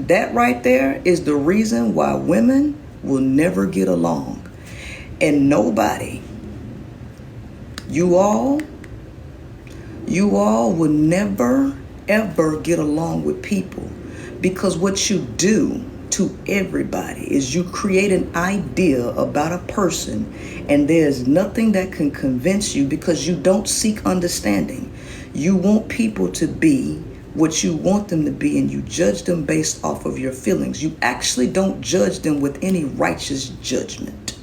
that right there is the reason why women will never get along. And nobody, you all will never, ever get along with people, because what you do to everybody is you create an idea about a person, and there's nothing that can convince you, because you don't seek understanding. You want people to be what you want them to be, and you judge them based off of your feelings. You actually don't judge them with any righteous judgment.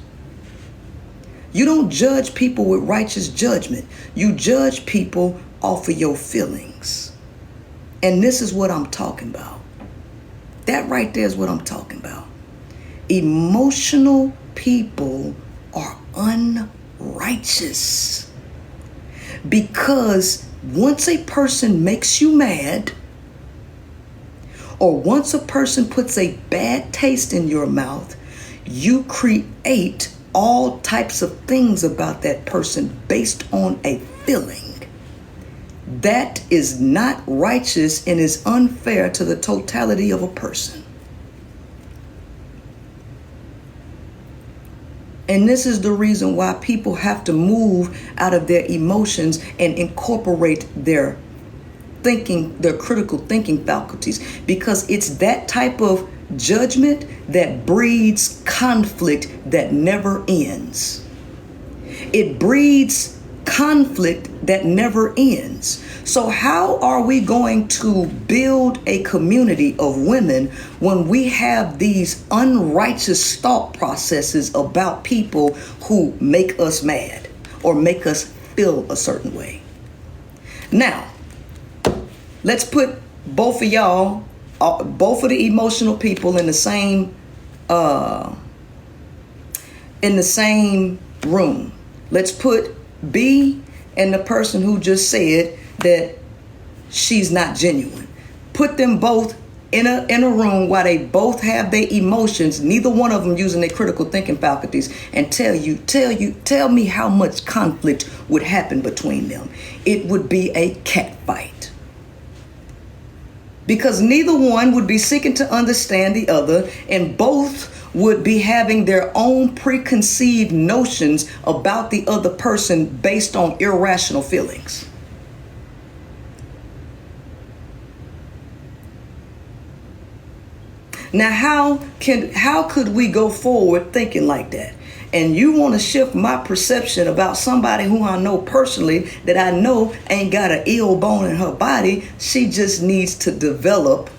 You don't judge people with righteous judgment. You judge people off of your feelings. And this is what I'm talking about. That right there is what I'm talking about. Emotional people are unrighteous, because once a person makes you mad, or once a person puts a bad taste in your mouth, you create all types of things about that person based on a feeling. That is not righteous and is unfair to the totality of a person. And this is the reason why people have to move out of their emotions and incorporate their thinking, their critical thinking faculties, because it's that type of judgment that breeds conflict that never ends. It breeds conflict that never ends. So how are we going to build a community of women when we have these unrighteous thought processes about people who make us mad or make us feel a certain way? Now, let's put both of y'all, both of the emotional people in the same room. Let's put B and the person who just said that she's not genuine. Put them both in a room while they both have their emotions, neither one of them using their critical thinking faculties, and tell me how much conflict would happen between them. It would be a cat fight. Because neither one would be seeking to understand the other, and both would be having their own preconceived notions about the other person based on irrational feelings. Now, how could we go forward thinking like that? And you want to shift my perception about somebody who I know personally, that I know ain't got an ill bone in her body. She just needs to develop.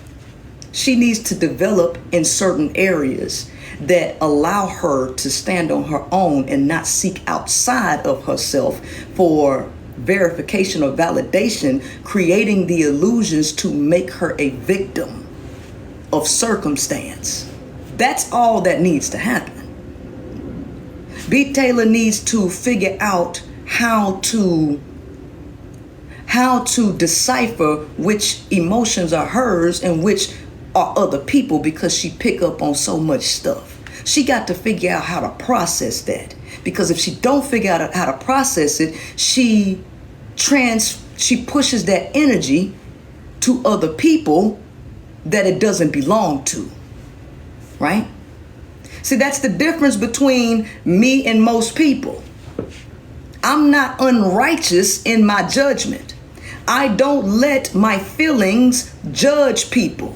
She needs to develop in certain areas that allow her to stand on her own and not seek outside of herself for verification or validation, creating the illusions to make her a victim of circumstance. That's all that needs to happen. B. Taylor needs to figure out how to decipher which emotions are hers and which are other people, because she pick up on so much stuff. She got to figure out how to process that, because if she don't figure out how to process it, she pushes that energy to other people that it doesn't belong to, right? See, that's the difference between me and most people. I'm not unrighteous in my judgment. I don't let my feelings judge people.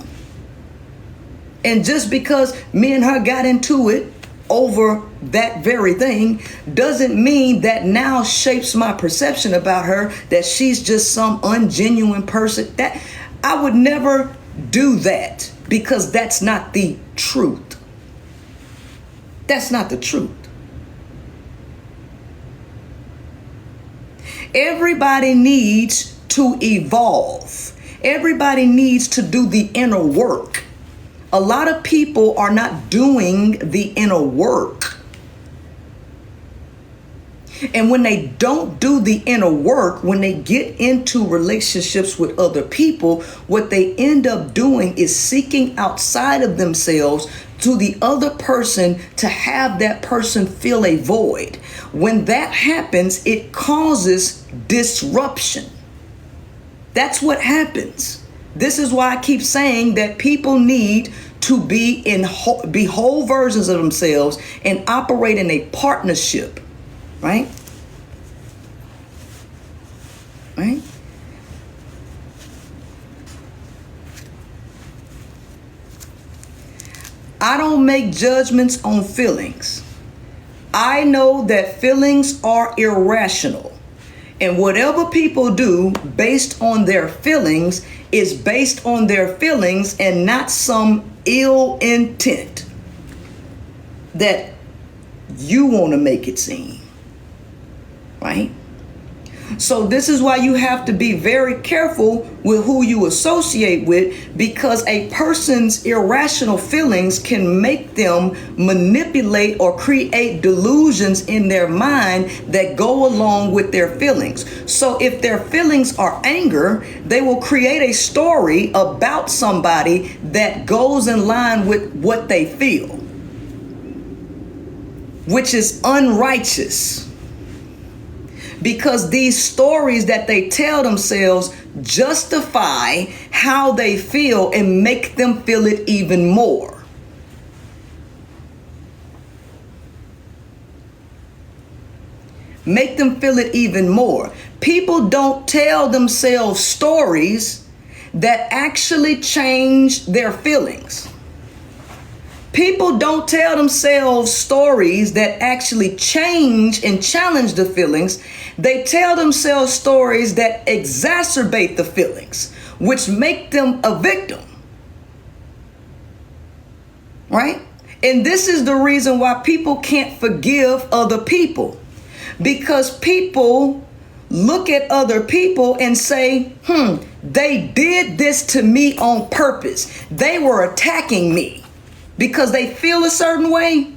And just because me and her got into it over that very thing doesn't mean that now shapes my perception about her, that she's just some ungenuine person. That I would never do that, because that's not the truth. That's not the truth. Everybody needs to evolve. Everybody needs to do the inner work. A lot of people are not doing the inner work. And when they don't do the inner work, when they get into relationships with other people, what they end up doing is seeking outside of themselves to the other person to have that person fill a void. When that happens, it causes disruption. That's what happens. This is why I keep saying that people need to be be whole versions of themselves and operate in a partnership, right? Right? I don't make judgments on feelings. I know that feelings are irrational. And whatever people do based on their feelings is based on their feelings and not some ill intent that you want to make it seem. Right? So this is why you have to be very careful with who you associate with, because a person's irrational feelings can make them manipulate or create delusions in their mind that go along with their feelings. So if their feelings are anger, they will create a story about somebody that goes in line with what they feel, which is unrighteous. Because these stories that they tell themselves justify how they feel and make them feel it even more. Make them feel it even more. People don't tell themselves stories that actually change their feelings. People don't tell themselves stories that actually change and challenge the feelings. They tell themselves stories that exacerbate the feelings, which make them a victim. Right? And this is the reason why people can't forgive other people. Because people look at other people and say, they did this to me on purpose. They were attacking me. Because they feel a certain way,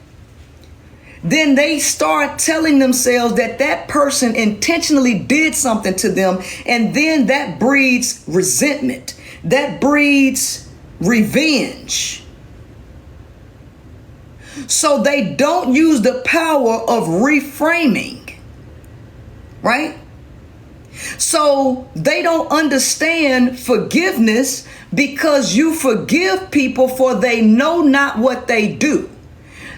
then they start telling themselves that that person intentionally did something to them, and then that breeds resentment. That breeds revenge. So they don't use the power of reframing, right? So they don't understand forgiveness, because you forgive people for they know not what they do.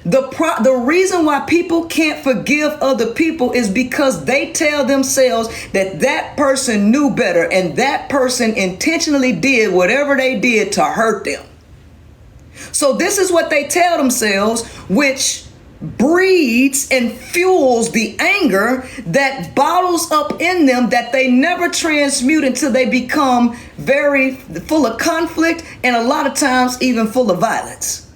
The reason why people can't forgive other people is because they tell themselves that that person knew better and that person intentionally did whatever they did to hurt them. So this is what they tell themselves, which breeds and fuels the anger that bottles up in them, that they never transmute until they become very full of conflict and a lot of times even full of violence.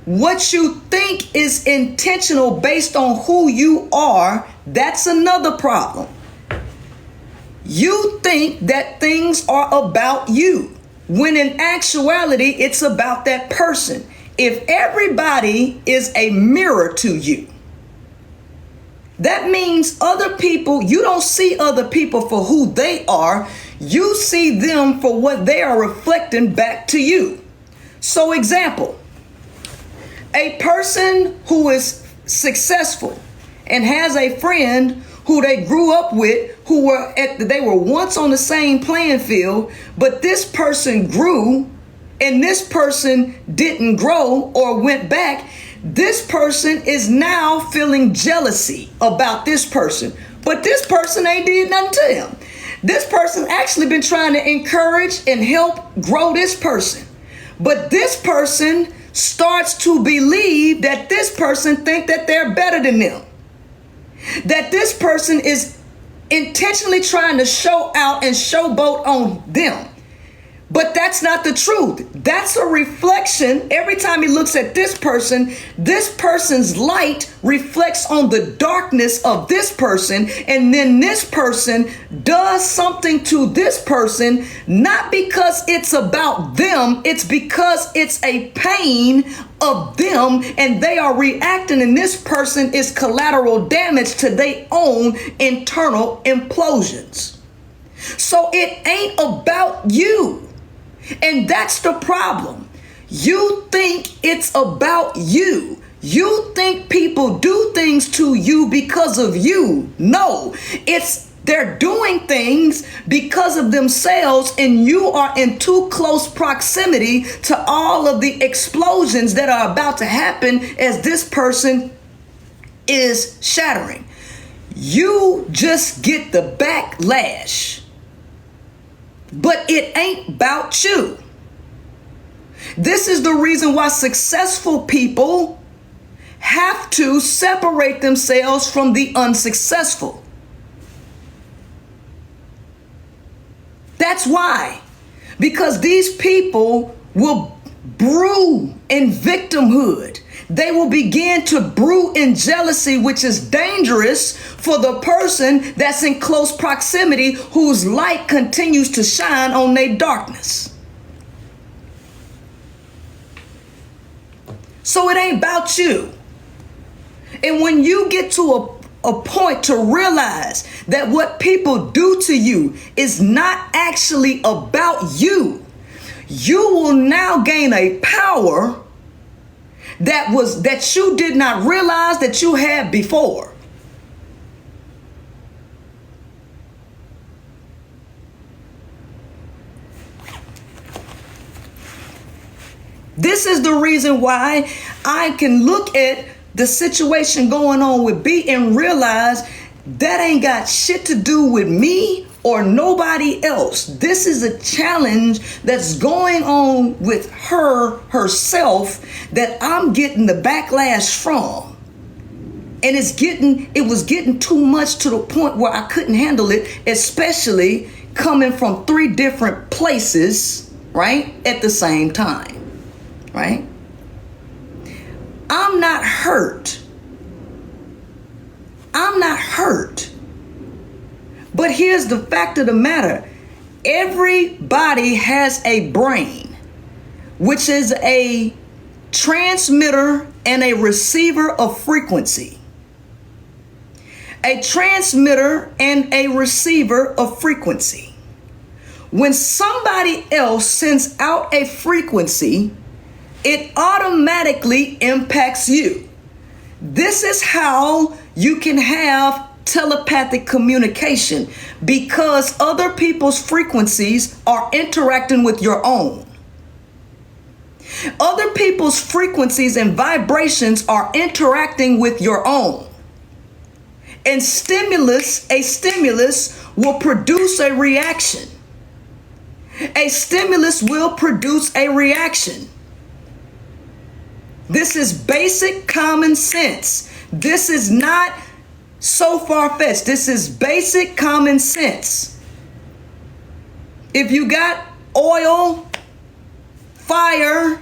What you think is intentional based on who you are, that's another problem. You think that things are about you, when in actuality, it's about that person. If everybody is a mirror to you, that means other people, you don't see other people for who they are. You see them for what they are reflecting back to you. So example, a person who is successful and has a friend who they grew up with, they were once on the same playing field, but this person grew and this person didn't grow or went back. This person is now feeling jealousy about this person, but this person ain't did nothing to him. This person actually been trying to encourage and help grow this person, but this person starts to believe that this person think that they're better than them. That this person is intentionally trying to show out and showboat on them. But that's not the truth. That's a reflection. Every time he looks at this person's light reflects on the darkness of this person. And then this person does something to this person, not because it's about them. It's because it's a pain of them and they are reacting, and this person is collateral damage to their own internal implosions. So it ain't about you. And that's the problem. You think it's about you. You think people do things to you because of you. No, they're doing things because of themselves, and you are in too close proximity to all of the explosions that are about to happen as this person is shattering. You just get the backlash, but it ain't about you. This is the reason why successful people have to separate themselves from the unsuccessful. That's why. Because these people will brew in victimhood. They will begin to brew in jealousy, which is dangerous for the person that's in close proximity, whose light continues to shine on their darkness. So it ain't about you. And when you get to a point to realize that what people do to you is not actually about you, you will now gain a power that you did not realize that you had before. This is the reason why I can look at the situation going on with B and realize that ain't got shit to do with me or nobody else. This is a challenge that's going on with her herself that I'm getting the backlash from. And it was getting too much to the point where I couldn't handle it, especially coming from 3 different places, right, at the same time, right? I'm not hurt. But here's the fact of the matter. Everybody has a brain, which is a transmitter and a receiver of frequency. A transmitter and a receiver of frequency. When somebody else sends out a frequency, it automatically impacts you. This is how you can have telepathic communication, because other people's frequencies are interacting with your own. Other people's frequencies and vibrations are interacting with your own. And a stimulus will produce a reaction. A stimulus will produce a reaction. This is basic common sense. This is not so far-fetched. This is basic common sense. If you got oil, fire,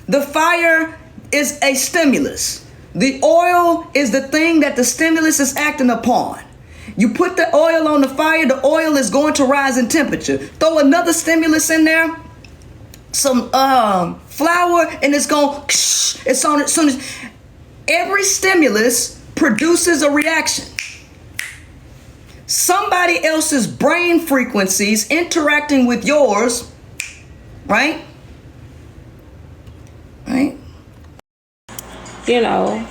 the fire is a stimulus. The oil is the thing that the stimulus is acting upon. You put the oil on the fire, the oil is going to rise in temperature. Throw another stimulus in there, some flour, and it's going, it's on it soon as every stimulus produces a reaction. Somebody else's brain frequencies interacting with yours, right? Right? You know,